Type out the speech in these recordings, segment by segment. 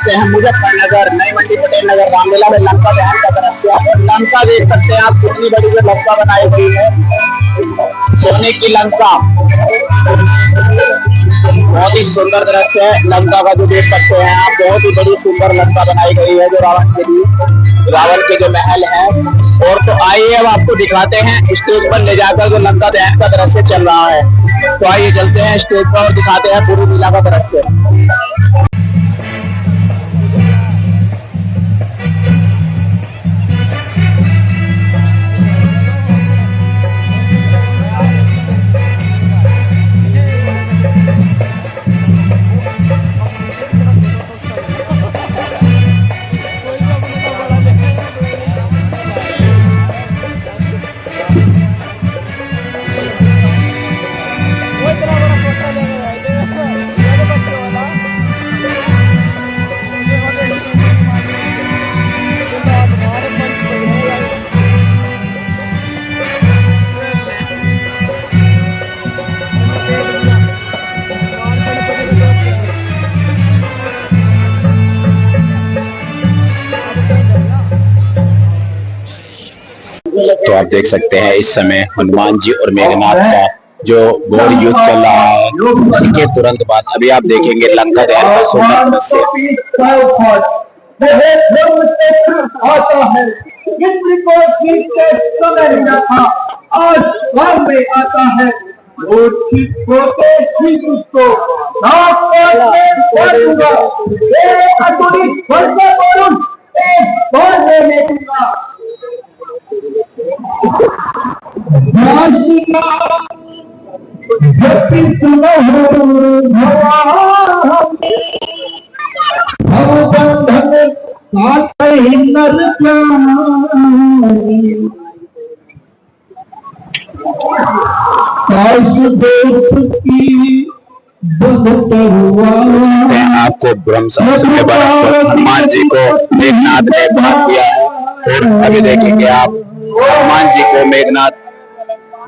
सकते हैं मुजफ्फरनगर नई मंडी पटेल नगर रामलीला में लंका दहन का दृश्य। लंका देख सकते हैं आप, कितनी बड़ी जो लंका बनाई गई है, सोने की लंका। बहुत ही सुंदर दृश्य है लंका का जो देख सकते हैं आप। बहुत ही बड़ी सुंदर लंका बनाई गई है जो रावण के लिए, रावण के जो महल है। और तो आइए अब आपको दिखाते हैं स्टेज पर ले जाकर जो लंका दहन का दृश्य चल रहा है। तो आइए चलते हैं स्टेज पर और दिखाते हैं पूरी लीला का दृश्य। तो आप देख सकते हैं इस समय हनुमान जी और मेघनाथ का जो घोर युद्ध चल रहा है, उसी के तुरंत बाद अभी आप देखेंगे लंका दहन का सुंदर दृश्य। आज गांव में आता है और आपको ब्रह्म सहस्त्र के बाद हनुमान जी को मेघनाथ ने बांध दिया है। और अभी देखेंगे आप हनुमान जी को मेघनाथ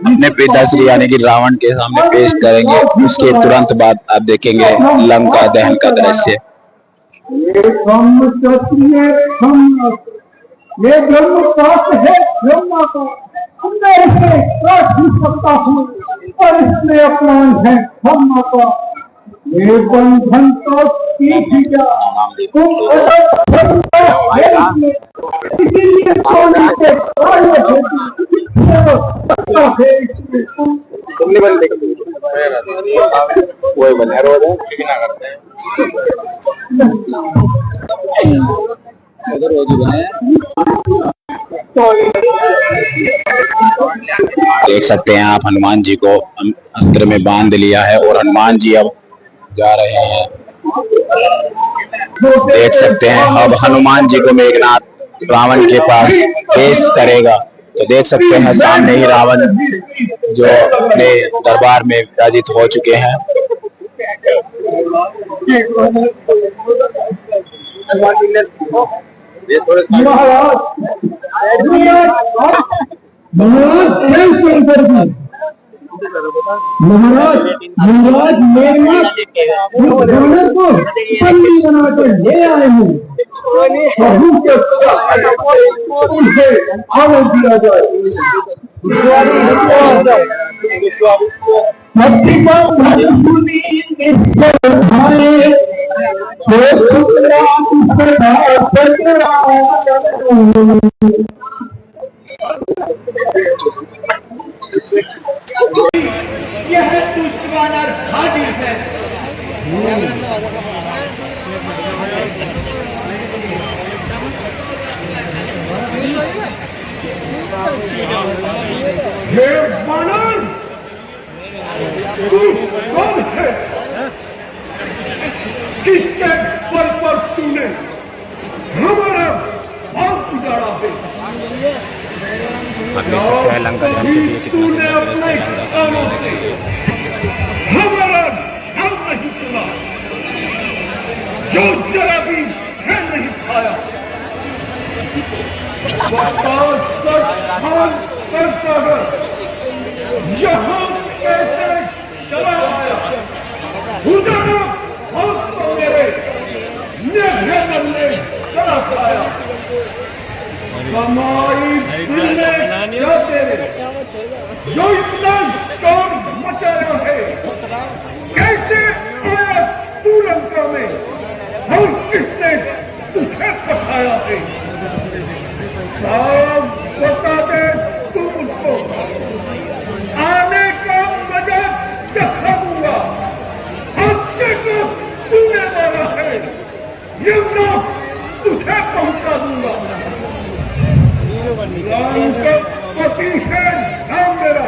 अपने पिता श्री यानी कि रावण के सामने पेश करेंगे। उसके तुरंत बाद आप देखेंगे लंका दहन का दृश्य। ये ब्रह्म है ब्रह्मा का, मैं इसे काट भी सकता हूँ और इसमें अपमान है ब्रह्मा का। ये बंधन तो टूट गया, तुम इसीलिए सोने से कोई बने रोज चिकना करते हैं देख सकते हैं आप हनुमान जी को अस्त्र में बांध लिया है और हनुमान जी अब जा रहे हैं। देख सकते हैं अब हनुमान जी को मेघनाथ रावण के पास पेश करेगा। तो देख सकते हैं सामने ही रावण जो अपने दरबार में विराजित हो चुके हैं। महाराज मेघनाथ को बंदी बनाकर ले आए हैं, उनसे आवाज दिया जाए। यह दुष्वानर हाजिर है। हे वानर, तू कौन है? किसके बल पर तूने हमारा भाव उजाड़ा है? आप देख सकते हैं लंका दहन के लिए कितना सुंदर दृश्य लंका सामने हमारा नाम नहीं सुना, जो जरा भी है नहीं खाया। यहाँ कैसे चला आया? मेरे कमाई दिल में क्या तेरे जो इतना शोर मचाया है, कैसे आया तू लंका में और किसने तुझे पठाया है? साफ बता दे तू मुझको, आने का मजाक दिखा दूंगा। हादसे को तूने मारा है, यमुना तुझे पहुंचा दूंगा। पति है नाम मेरा,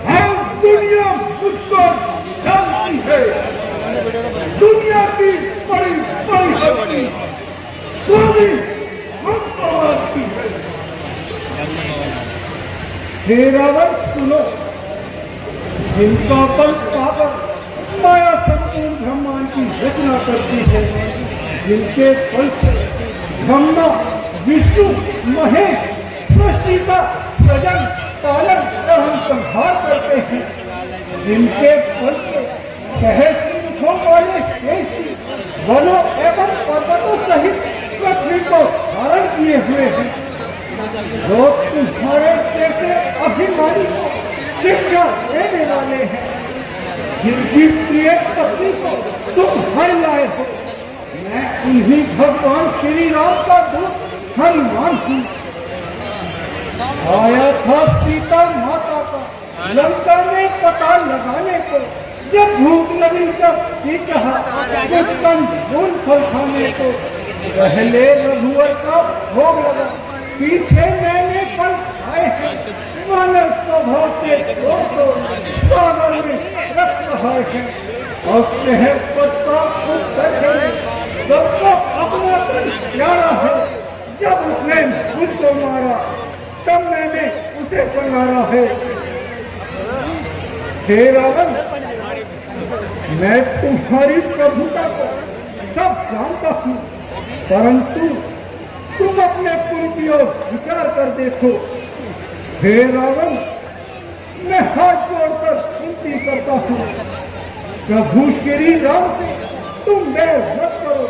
हर दुनिया मुझको जानती है। दुनिया की बड़ी बड़ी हस्ती स्वामी हमको मानती है। हे रावण सुनो, जिनका बल पावर माया संपूर्ण ब्रह्मांड की रचना करती है, जिनके बल से ब्रह्मा विष्णु महेश सृष्टि का सृजन पालन और हम संहार करते हैं, जिनके बल से सहस्त्र मुखों वाले शेष वनों एवं पर्वतों सहित पृथ्वी को धारण किए हुए हैं, लोग तुम्हारे जैसे अभिमानी को शिक्षा देने वाले हैं, जिनकी प्रिय पत्नी को तुम हर लाए हो। मैं इन्हीं भगवान श्री राम का दूत हनुमान हूँ। आया था सीता माता का लंका में पता लगाने को, जब भूख लगी तब ही कहा उत्तम फूल फल खाने को। पहले रघुवर का भोग लगा, पीछे मैंने फल खाए हैं, मानव स्वभाव से सागर में रख रहा है। और शहर पत्ता सबको अपना प्यारा है, जब उसने मुझको मारा तब मैंने उसे संगारा है। हे रावण, मैं तुम्हारी प्रभुता को सब जानता हूँ, परंतु तुम अपने कुल की ओर विचार कर देखो। हे रावण, मैं हाथ जोड़कर विनती करता हूँ, प्रभु श्री राम से तुम बैर मत करो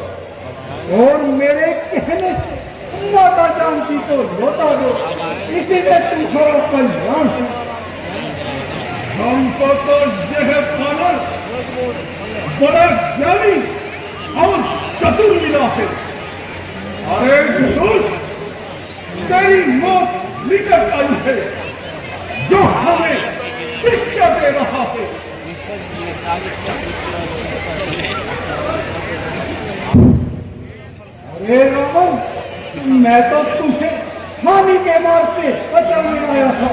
और मेरे कहने से माता जानकी को लौटा दो, इसी में तुम्हारा कल्याण है। हमको तो यह पालन बड़ा ज्ञानी और चतुर मिला है। अरे दुष्ट, तेरी मौत निकट आई है, जो हमें शिक्षा दे रहा है। अरे रावण, मैं तो तुम्हें हानि के मार्ग से बचाने आया था,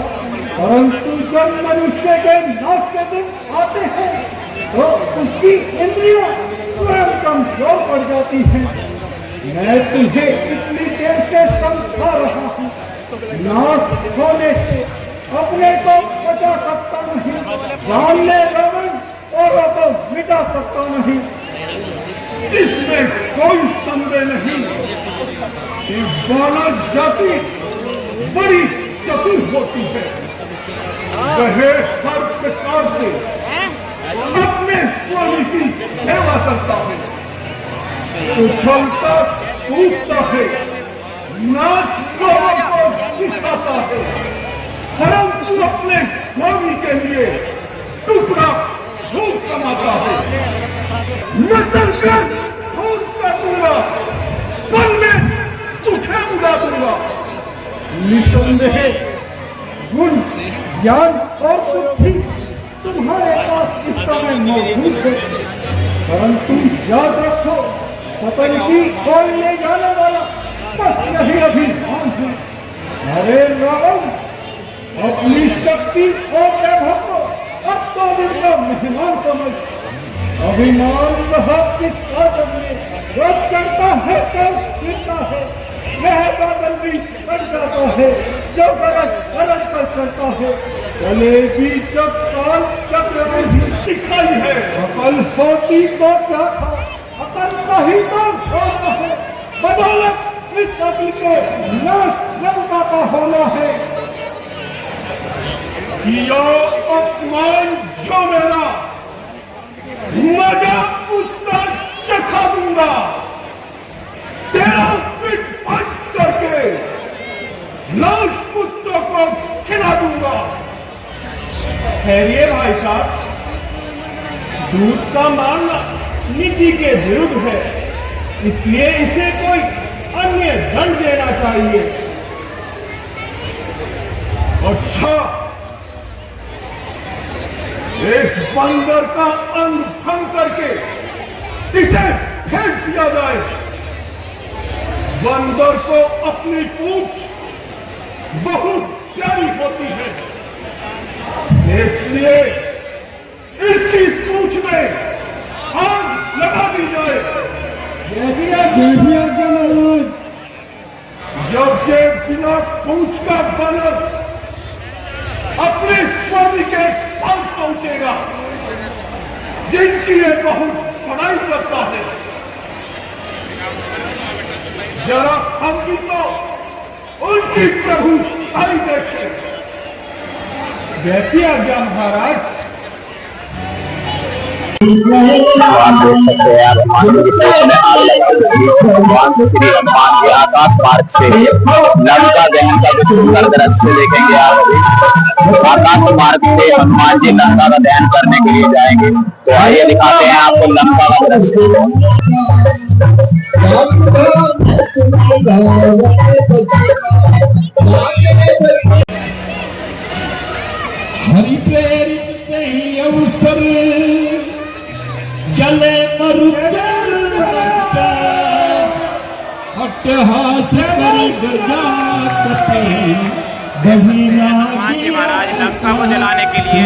परंतु जब मनुष्य के नाश के दिन आते हैं तो उसकी इंद्रियां स्वयं कमजोर पड़ जाती हैं। मैं तुझे इतनी देर से समझा रहा हूँ, नाश होने से अपने को बचा सकता नहीं, जानने रावण औरों को मिटा सकता नहीं। इसमें कोई संदेह नहीं कि मानव जाति बड़ी चतुर होती है, वह हर प्रकार से अपने स्वामी की सेवा करता है, उछलता कूदता है, नाच को सिखाता है, परंतु अपने स्वामी के लिए टुकड़ा खून कमाता है। नजर कर खून का दूंगा, पल में तुझे उड़ा दूंगा। निसंदेह गुण, ज्ञान और बुद्धि तुम्हारे पास इस समय मौजूद है, परंतु याद रखो, पतन की ओर ले जाने वाला बस यही अभिमान है। अरे रावण, अपनी शक्ति और वैभव को अब तो दिन का मेहमान समझ। अभिमान वह किस आदम में रोज चढ़ता है, कल गिरता है, यह बादल भी बन जाता है, जो गरज गरज पर चढ़ता है। चले भी जब काल चक्र में सिखाई है, अकल होती तो क्या था, अकल का ही तो होना है। बदौलत इस अकल के नाश लंका का होना है। किया अपमान जो मेरा, मजा उसका चखा दूंगा। तेरा पिट पंच करके भाई साहब, दूध का मारना नीति के विरुद्ध है, इसलिए इसे कोई अन्य दंड देना चाहिए। अच्छा, एक बंदर का अंग भंग करके इसे फेंक दिया जाए। बंदर को अपनी पूंछ बहुत प्यारी होती है, इसलिए इसकी पूंछ में आग लगा दी जाए। जब ये बिना पूंछ का बंदर अपने स्वामी के पास पहुंचेगा, जिनकी ये बहुत पढ़ाई करता है, जरा हम भी तो उनकी प्रभु आई देखें। वैसी आज्ञा महाराज। तो आप देख सकते हैं हनुमान जी की पूंछ में आग लगा दी। भगवान श्री हनुमान जी आकाश मार्ग से लंका दहन का जो सुंदर दृश्य देखेंगे आप अभी। आकाश मार्ग से हनुमान जी लंका का दहन करने के लिए जाएंगे। तो आइए दिखाते हैं आपको लंका का दृश्य। हरि प्रेरित नहीं अवसर जले अट्टहास हनुमान जी महाराज लंका को जलाने के लिए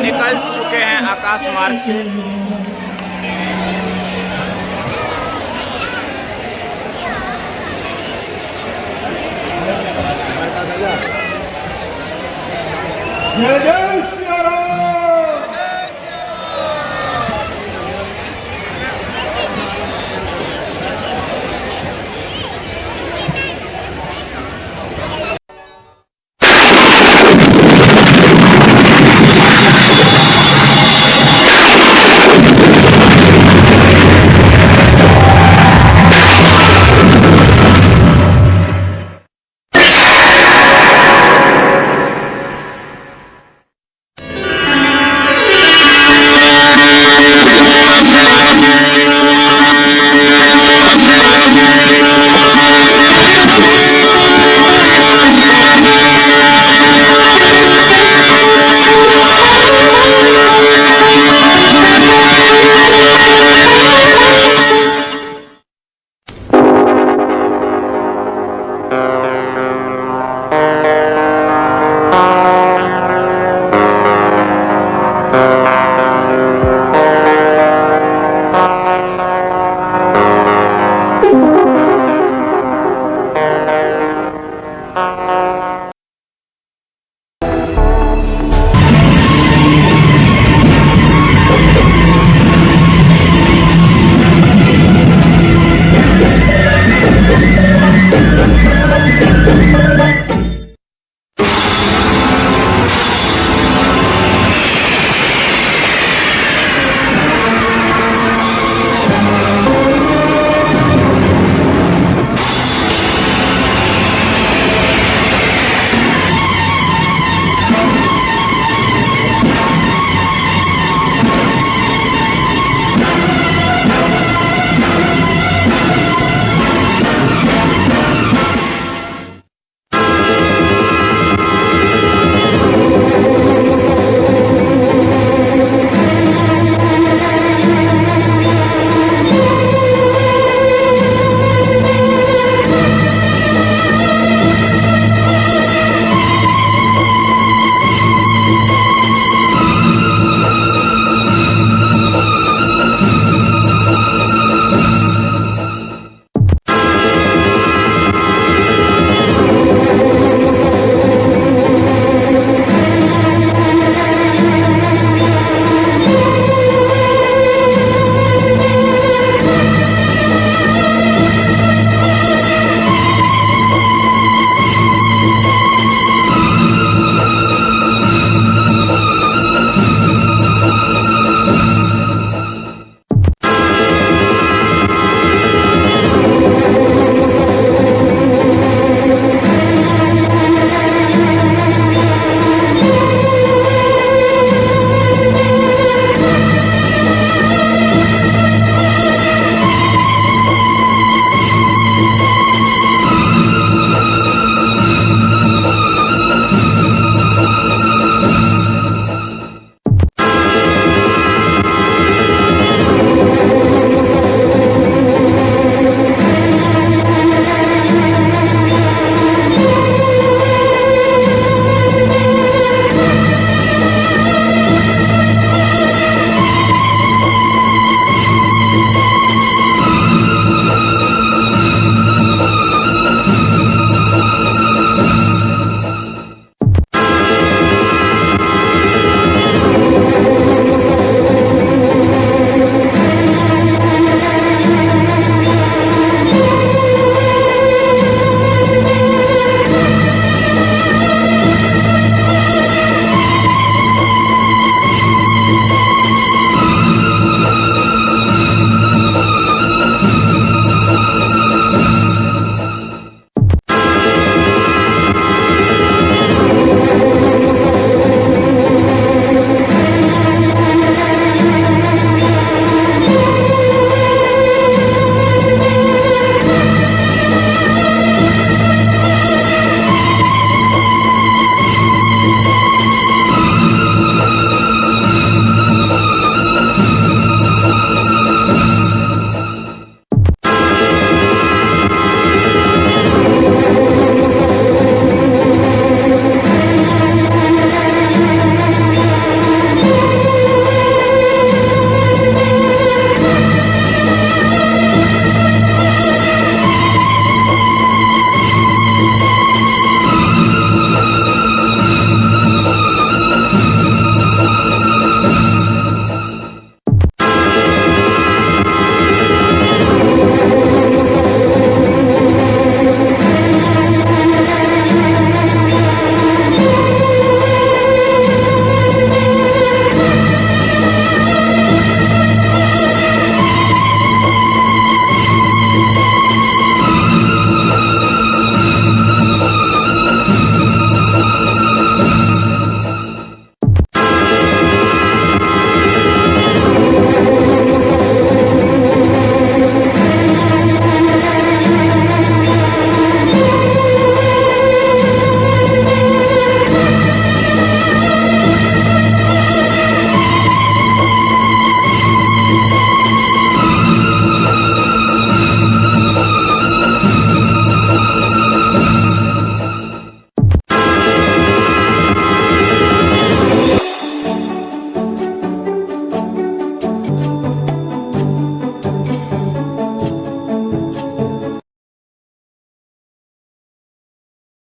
निकल चुके हैं आकाश मार्ग से। जय जय